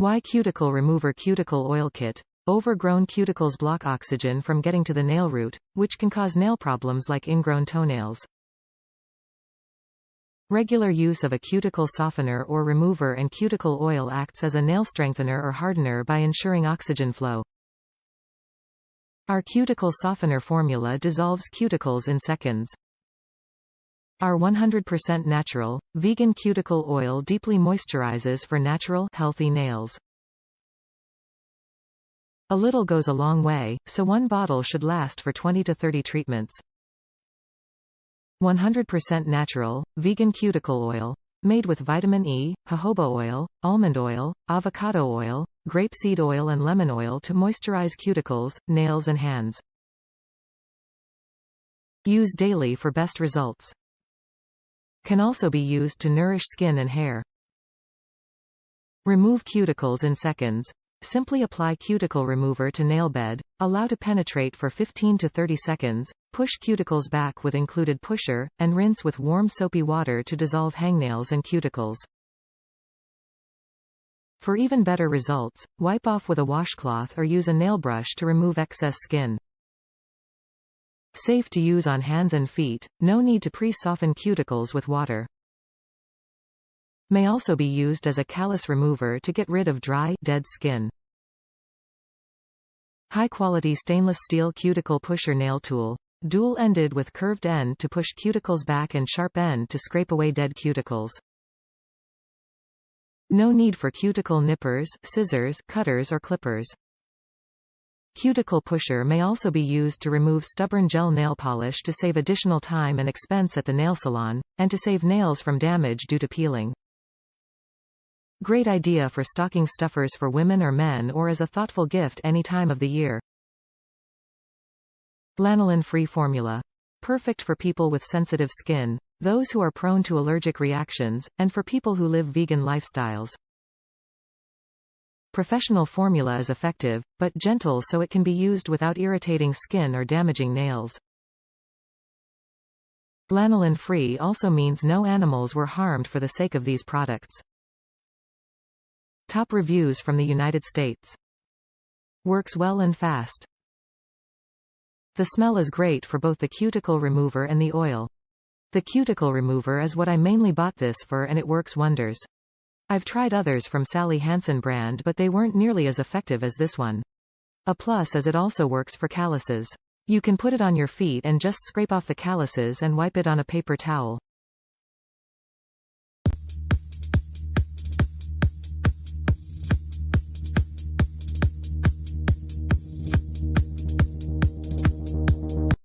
Why cuticle remover cuticle oil kit. Overgrown cuticles block oxygen from getting to the nail root, which can cause nail problems like ingrown toenails. Regular use of a cuticle softener or remover and cuticle oil acts as a nail strengthener or hardener by ensuring oxygen flow. Our cuticle softener formula dissolves cuticles in seconds. Our 100% natural, vegan cuticle oil deeply moisturizes for natural, healthy nails. A little goes a long way, so one bottle should last for 20 to 30 treatments. 100% natural, vegan cuticle oil. Made with vitamin E, jojoba oil, almond oil, avocado oil, grapeseed oil and lemon oil to moisturize cuticles, nails and hands. Use daily for best results. Can also be used to nourish skin and hair. Remove cuticles in seconds. Simply apply cuticle remover to nail bed, allow to penetrate for 15 to 30 seconds, push cuticles back with included pusher, and rinse with warm soapy water to dissolve hangnails and cuticles. For even better results, wipe off with a washcloth or use a nail brush to remove excess skin. Safe to use on hands and feet, no need to pre-soften cuticles with water. May also be used as a callus remover to get rid of dry, dead skin. High-quality stainless steel cuticle pusher nail tool. Dual-ended with curved end to push cuticles back and sharp end to scrape away dead cuticles. No need for cuticle nippers, scissors, cutters or clippers. Cuticle pusher may also be used to remove stubborn gel nail polish to save additional time and expense at the nail salon, and to save nails from damage due to peeling. Great idea for stocking stuffers for women or men or as a thoughtful gift any time of the year. Lanolin-free formula. Perfect for people with sensitive skin, those who are prone to allergic reactions, and for people who live vegan lifestyles. Professional formula is effective, but gentle so it can be used without irritating skin or damaging nails. Lanolin-free also means no animals were harmed for the sake of these products. Top reviews from the United States. Works well and fast. The smell is great for both the cuticle remover and the oil. The cuticle remover is what I mainly bought this for and it works wonders. I've tried others from Sally Hansen brand but they weren't nearly as effective as this one. A plus is it also works for calluses. You can put it on your feet and just scrape off the calluses and wipe it on a paper towel.